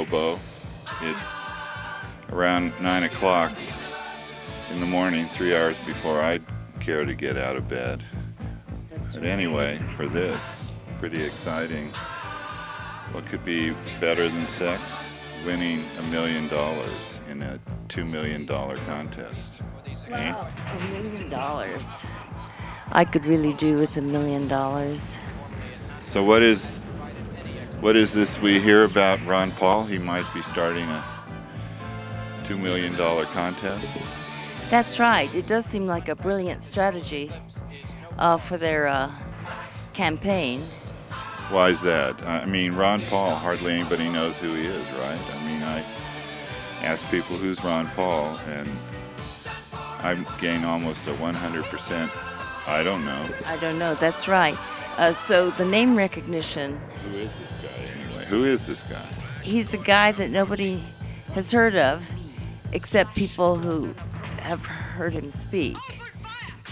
Bobo. It's around 9 o'clock in the morning, 3 hours before I'd care to get out of bed. But anyway, for this, pretty exciting. What could be better than sex? Winning $1 million in a $2 million contest. Wow, $1 million. I could really do with $1 million. So what is this we hear about Ron Paul? He might be starting a $2 million contest. That's right. It does seem like a brilliant strategy for their campaign. Why is that? I mean, Ron Paul, hardly anybody knows who he is, right? I mean, I ask people who's Ron Paul, and I gain almost a 100%. I don't know. I don't know. That's right. So the name recognition. Who is this guy anyway? Who is this guy? He's a guy that nobody has heard of, except people who have heard him speak.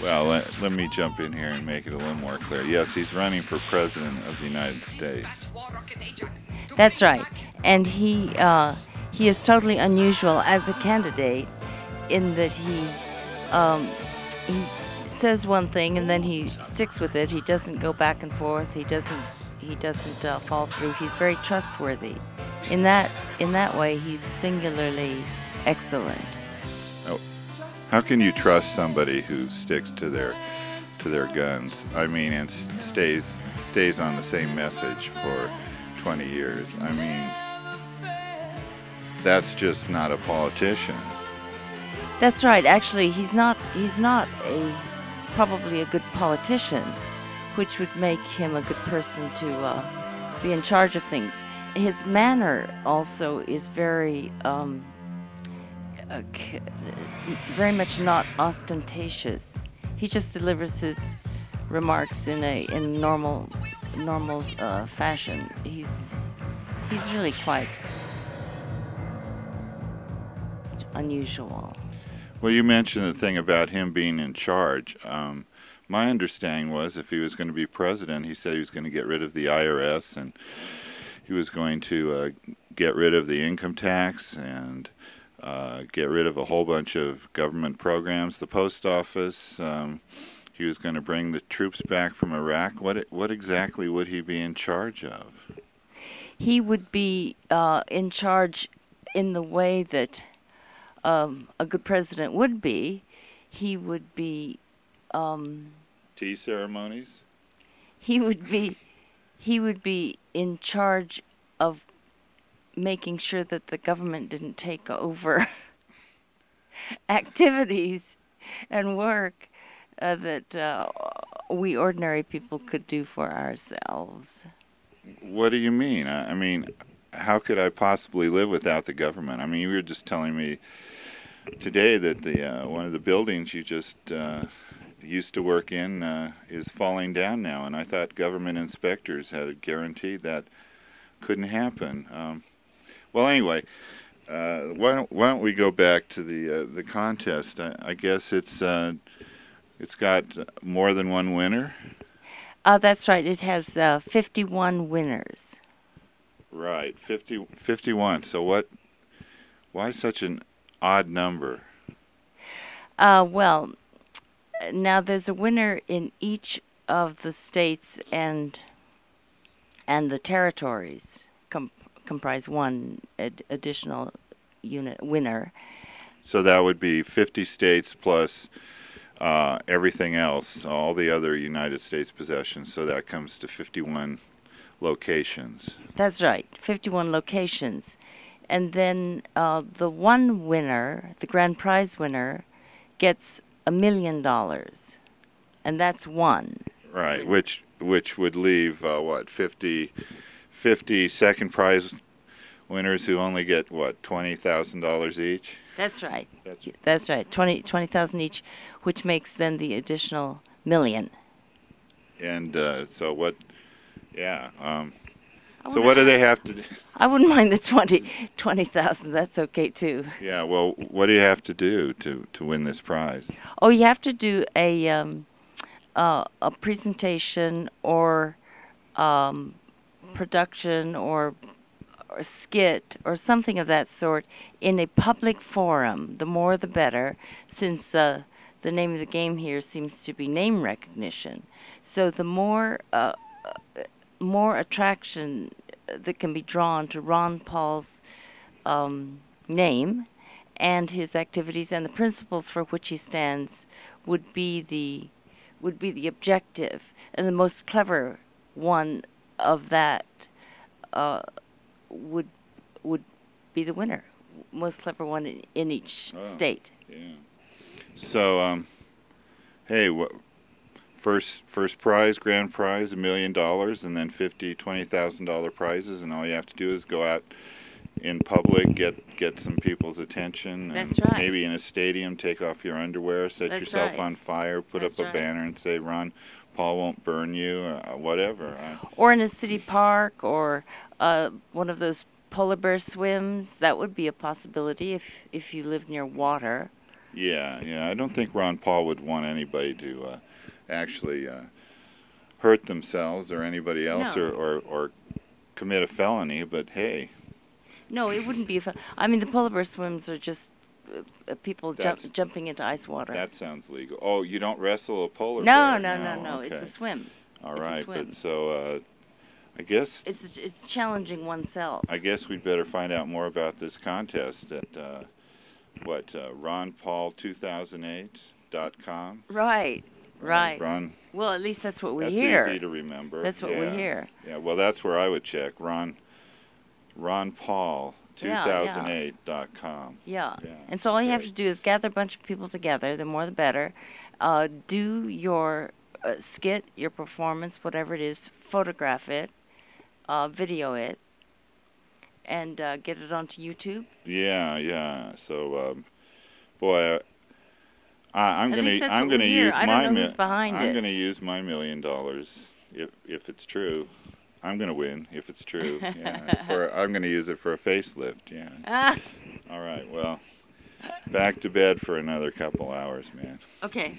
Well, let me jump in here and make it a little more clear. Yes, he's running for president of the United States. That's right. And he is totally unusual as a candidate in that he says one thing and then he sticks with it. He doesn't go back and forth. He doesn't fall through. He's very trustworthy. In that way, he's singularly excellent. Oh, how can you trust somebody who sticks to their guns? I mean, and stays on the same message for 20 years. I mean, that's just not a politician. That's right. Actually, he's not probably a good politician, which would make him a good person to be in charge of things. His manner also is very much not ostentatious. He just delivers his remarks in normal fashion. He's really quite unusual. Well, you mentioned the thing about him being in charge. My understanding was if he was going to be president, he said he was going to get rid of the IRS and he was going to get rid of the income tax and get rid of a whole bunch of government programs, the post office. He was going to bring the troops back from Iraq. What exactly would he be in charge of? He would be in charge in the way that a good president would be. He would be tea ceremonies. He would be in charge of making sure that the government didn't take over activities and work that we ordinary people could do for ourselves. What do you mean? I mean, how could I possibly live without the government? I mean, you were just telling me today that the one of the buildings you just used to work in is falling down now, and I thought government inspectors had guaranteed that couldn't happen. Well, anyway, why don't we go back to the contest? I guess it's got more than one winner. That's right. It has 51 winners. Right, 51. So why such an odd number? Well, now there's a winner in each of the states and the territories comprise one additional winner. So that would be 50 states plus everything else, all the other United States possessions. So that comes to 51 locations. That's right, 51 locations. And then the one winner, the grand prize winner, gets $1 million. And that's one. Right, which would leave, 50 second prize winners who only get, $20,000 each? That's right. That's right, 20,000 each, which makes then the additional $1 million. And so what... Yeah. So what do they have to do? I wouldn't mind the 20,000. That's okay too. Yeah. Well, what do you have to do to win this prize? Oh, you have to do a presentation or production or or skit or something of that sort in a public forum. The more the better, since the name of the game here seems to be name recognition. So the more attraction that can be drawn to Ron Paul's name and his activities and the principles for which he stands would be the objective, and the most clever one of that would be the winner. Most clever one in each state. Yeah. So, hey, first prize, grand prize, $1 million, and then $20,000 prizes, and all you have to do is go out in public, get some people's attention. That's and right. Maybe in a stadium, take off your underwear, set That's yourself right. on fire, put That's up a right. banner and say, Ron Paul won't burn you, whatever. Or in a city park, or one of those polar bear swims. That would be a possibility if you live near water. Yeah. I don't think Ron Paul would want anybody to actually hurt themselves or anybody else. No. or commit a felony, but hey. No, it wouldn't be. I mean, the polar bear swims are just people jumping into ice water. That sounds legal. Oh, you don't wrestle a polar No, bear? no. Okay. It's a swim. All It's a right, swim. but so I guess It's challenging oneself. I guess we'd better find out more about this contest at ronpaul2008.com. Right. Ron. Well, at least that's what we That's hear. easy to remember. That's what we hear. Yeah, well, that's where I would check. ronpaul2008.com. Yeah. And so all you have to do is gather a bunch of people together. The more the better. Do your skit, your performance, whatever it is, photograph it, video it, and get it onto YouTube. Yeah. So, boy, I'm At gonna least that's I'm what we gonna hear. use I my don't know who's behind I'm it. gonna use my $1 million if it's true. I'm gonna win if it's true. Yeah. I'm gonna use it for a facelift. Yeah. All right. Well, back to bed for another couple hours, man. Okay.